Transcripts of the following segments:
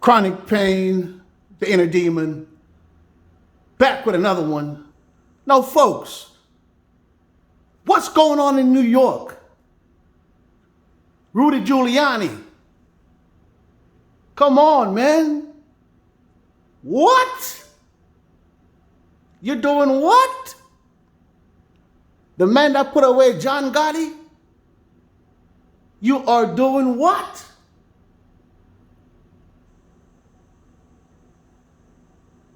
Chronic pain, the inner demon, back with another one. Now, folks, what's going on in New York? Rudy Giuliani. Come on, man. What? You're doing what? The man that put away John Gotti? You are doing what?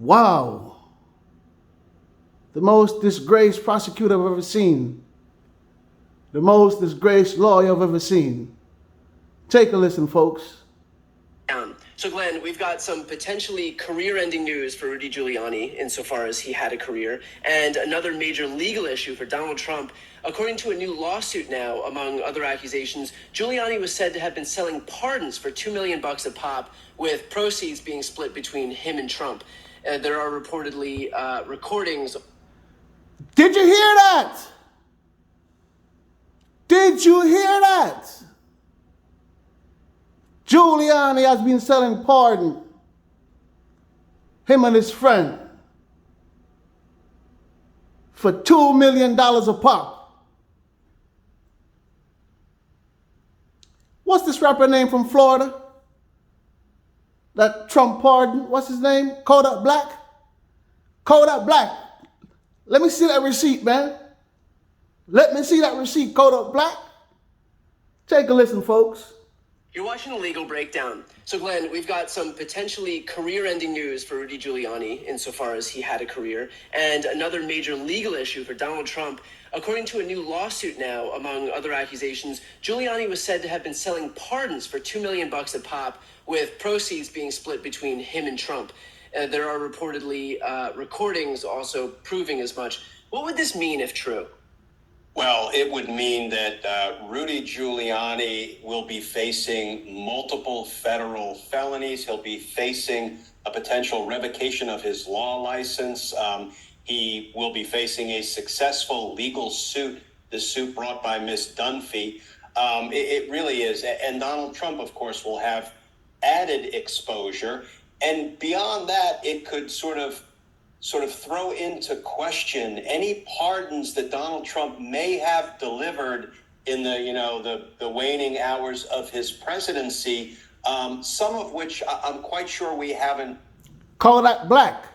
Wow. The most disgraced prosecutor I've ever seen. The most disgraced lawyer I've ever seen. Take a listen, folks. So, Glenn, we've got some potentially career-ending news for Rudy Giuliani insofar as he had a career, and another major legal issue for Donald Trump. According to a new lawsuit now, among other accusations, Giuliani was said to have been selling pardons for $2 million a pop, with proceeds being split between him and Trump. There are reportedly recordings. Did you hear that? Did you hear that? Giuliani has been selling pardon. Him and his friend. For $2 million a pop. What's this rapper name from Florida? That Trump pardon, what's his name? Kodak Black? Kodak Black. Let me see that receipt, man. Let me see that receipt, Kodak Black. Take a listen, folks. You're watching a legal breakdown. So, Glenn, we've got some potentially career-ending news for Rudy Giuliani insofar as he had a career, and another major legal issue for Donald Trump. According to a new lawsuit now, among other accusations, Giuliani was said to have been selling pardons for $2 million a pop, with proceeds being split between him and Trump. There are reportedly recordings also proving as much. What would this mean if true? Well, it would mean that Rudy Giuliani will be facing multiple federal felonies. He'll be facing a potential revocation of his law license. He will be facing a successful legal suit, the suit brought by Ms. Dunphy. It really is. And Donald Trump, of course, will have added exposure. And beyond that, it could sort of throw into question any pardons that Donald Trump may have delivered in the waning hours of his presidency, some of which I'm quite sure we haven't. Kodak Black.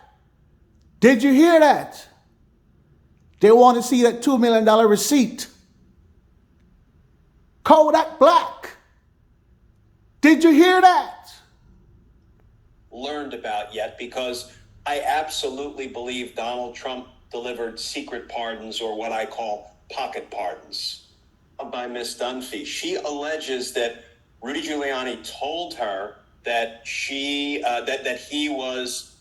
Did you hear that? They want to see that $2 million receipt. Kodak Black. Did you hear that? Learned about yet, because I absolutely believe Donald Trump delivered secret pardons, or what I call pocket pardons, by Ms. Dunphy. She alleges that Rudy Giuliani told her that that he was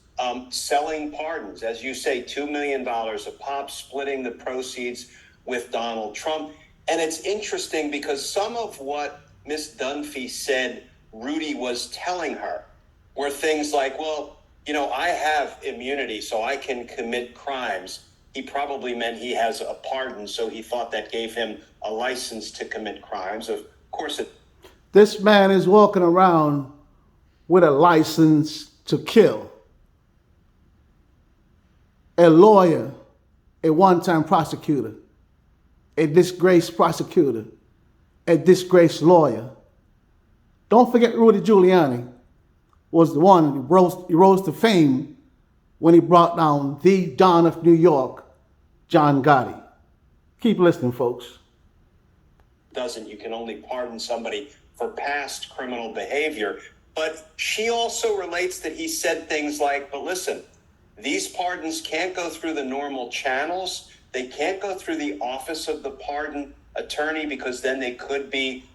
selling pardons, as you say, $2 million a pop, splitting the proceeds with Donald Trump. And it's interesting because some of what Ms. Dunphy said Rudy was telling her were things like, well, I have immunity, so I can commit crimes. He probably meant he has a pardon, so he thought that gave him a license to commit crimes. Of course it. This man is walking around with a license to kill. A lawyer, a one-time prosecutor, a disgraced prosecutor, a disgraced lawyer. Don't forget Rudy Giuliani was the one who rose to fame when he brought down the Don of New York, John Gotti. Keep listening, folks. You can only pardon somebody for past criminal behavior. But she also relates that he said things like, but listen, these pardons can't go through the normal channels. They can't go through the office of the pardon attorney, because then they could be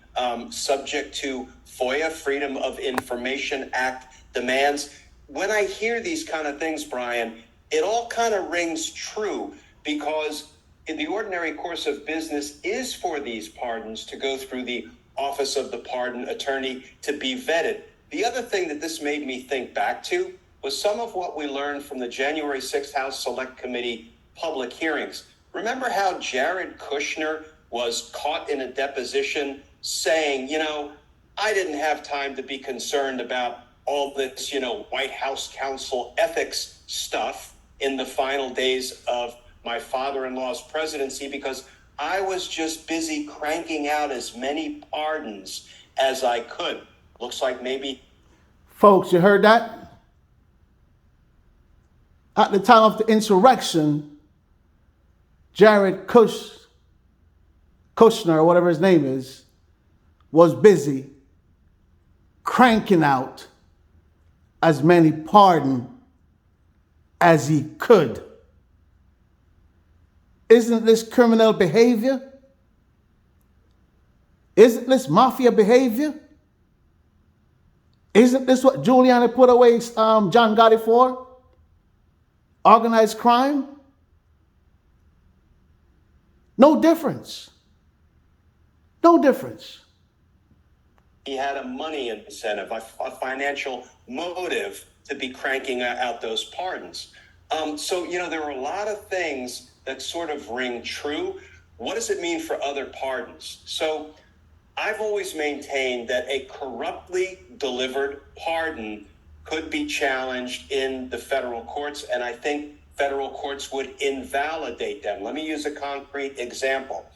subject to FOIA, Freedom of Information Act demands. When I hear these kind of things, Brian, it all kind of rings true, because in the ordinary course of business is for these pardons to go through the office of the pardon attorney to be vetted. The other thing that this made me think back to was some of what we learned from the January 6th House Select Committee public hearings. Remember how Jared Kushner was caught in a deposition saying, I didn't have time to be concerned about all this, White House counsel ethics stuff in the final days of my father-in-law's presidency because I was just busy cranking out as many pardons as I could. Looks like maybe. Folks, you heard that? At the time of the insurrection, Jared Kushner, or whatever his name is, was busy cranking out as many pardons as he could. Isn't this criminal behavior? Isn't this mafia behavior? Isn't this what Giuliani put away John Gotti for? Organized crime? No difference. No difference. He had a money incentive, a financial motive to be cranking out those pardons. So, there are a lot of things that sort of ring true. What does it mean for other pardons? So I've always maintained that a corruptly delivered pardon could be challenged in the federal courts, and I think federal courts would invalidate them. Let me use a concrete example.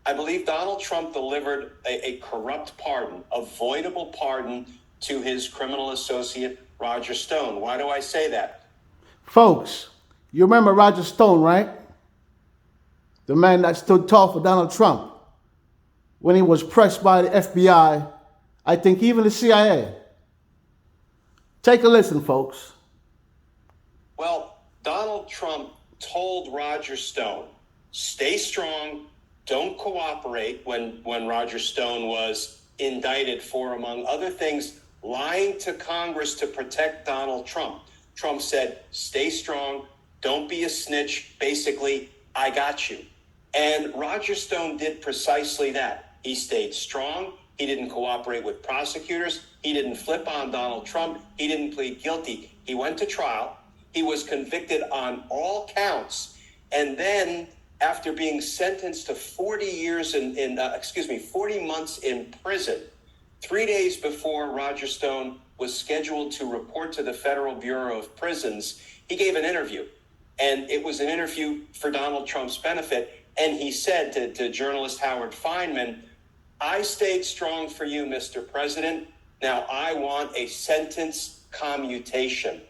I believe Donald Trump delivered a corrupt pardon, a voidable pardon to his criminal associate, Roger Stone. Why do I say that? Folks, you remember Roger Stone, right? The man that stood tall for Donald Trump when he was pressed by the FBI, I think even the CIA. Take a listen, folks. Well, Donald Trump told Roger Stone, stay strong, don't cooperate when Roger Stone was indicted for, among other things, lying to Congress to protect Donald Trump. Trump said, stay strong, don't be a snitch, basically, I got you. And Roger Stone did precisely that. He stayed strong. He didn't cooperate with prosecutors. He didn't flip on Donald Trump. He didn't plead guilty. He went to trial. He was convicted on all counts. And then after being sentenced to 40 months in prison, 3 days before Roger Stone was scheduled to report to the Federal Bureau of Prisons, he gave an interview. And it was an interview for Donald Trump's benefit. And he said to journalist Howard Feynman, I stayed strong for you, Mr. President. Now I want a sentence commutation.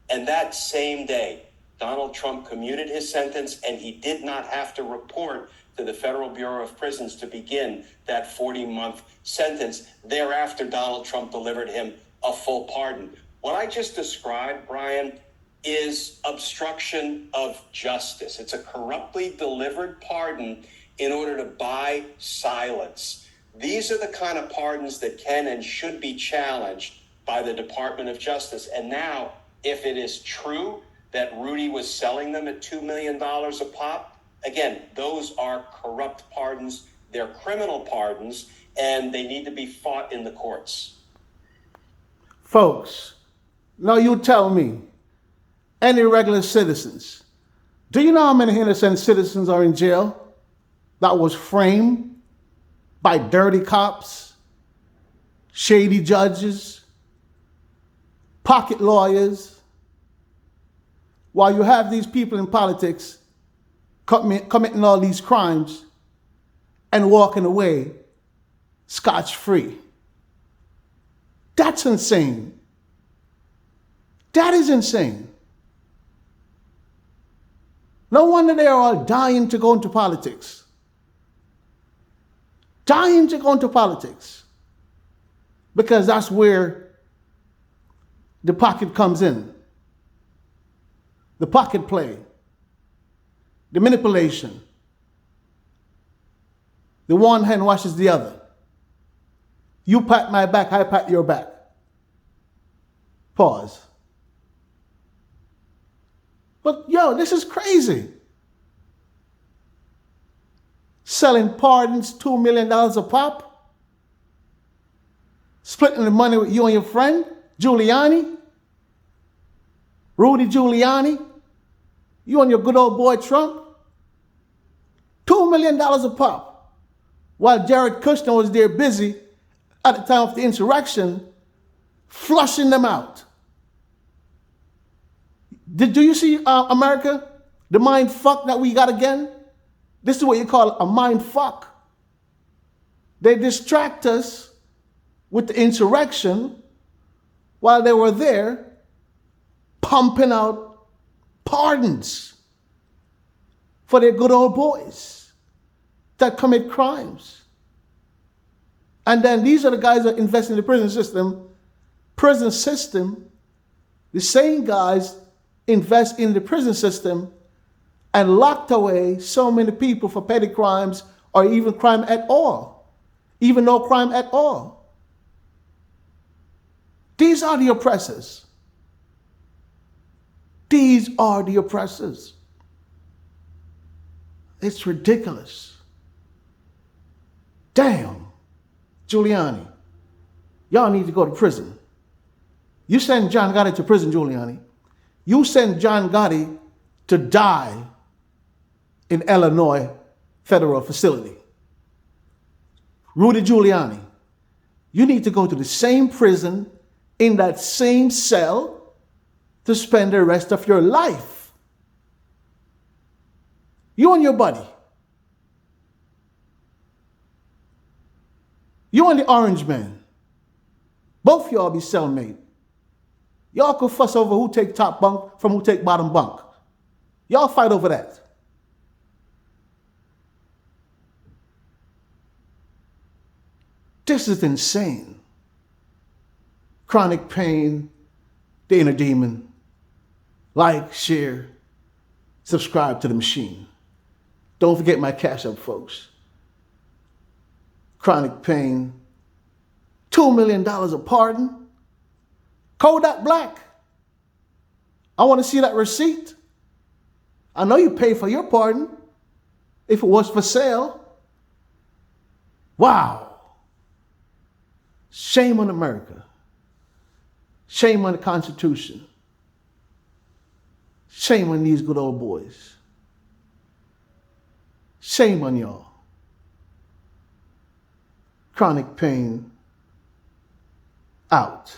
And that same day, Donald Trump commuted his sentence, and he did not have to report to the Federal Bureau of Prisons to begin that 40-month sentence. Thereafter, Donald Trump delivered him a full pardon. What I just described, Brian, is obstruction of justice. It's a corruptly delivered pardon in order to buy silence. These are the kind of pardons that can and should be challenged by the Department of Justice. And now, if it is true that Rudy was selling them at $2 million a pop, again, those are corrupt pardons. They're criminal pardons, and they need to be fought in the courts. Folks, now you tell me, any regular citizens, do you know how many innocent citizens are in jail that was framed by dirty cops, shady judges, pocket lawyers, while you have these people in politics committing all these crimes and walking away scotch-free? That's insane. That is insane. No wonder they are all dying to go into politics. Dying to go into politics. Because that's where the pocket comes in. The pocket play. The manipulation. The one hand washes the other. You pat my back, I pat your back. Pause. But this is crazy. Selling pardons, $2 million a pop. Splitting the money with you and your friend, Giuliani. Rudy Giuliani. You and your good old boy Trump. $2 million a pop. While Jared Kushner was there busy at the time of the insurrection, flushing them out. Do you see America? The mind fuck that we got again? This is what you call a mind fuck. They distract us with the insurrection while they were there pumping out pardons for their good old boys that commit crimes. And then these are the guys that invest in the prison system. Prison system, the same guys invest in the prison system and locked away so many people for petty crimes or even crime at all. Even no crime at all. These are the oppressors. These are the oppressors. It's ridiculous. Damn, Giuliani, y'all need to go to prison. You send John Gotti to prison, Giuliani. You send John Gotti to die in Illinois federal facility. Rudy Giuliani, you need to go to the same prison in that same cell to spend the rest of your life. You and your buddy. You and the orange man. Both y'all be cellmate. Y'all could fuss over who take top bunk from who take bottom bunk. Y'all fight over that. This is insane. Chronic pain, the inner demon. Like, share, subscribe to the machine. Don't forget my cash up, folks. Chronic pain, $2 million a pardon. Kodak Black. I want to see that receipt. I know you paid for your pardon if it was for sale. Wow. Shame on America. Shame on the Constitution. Shame on these good old boys. Shame on y'all. Chronic pain out.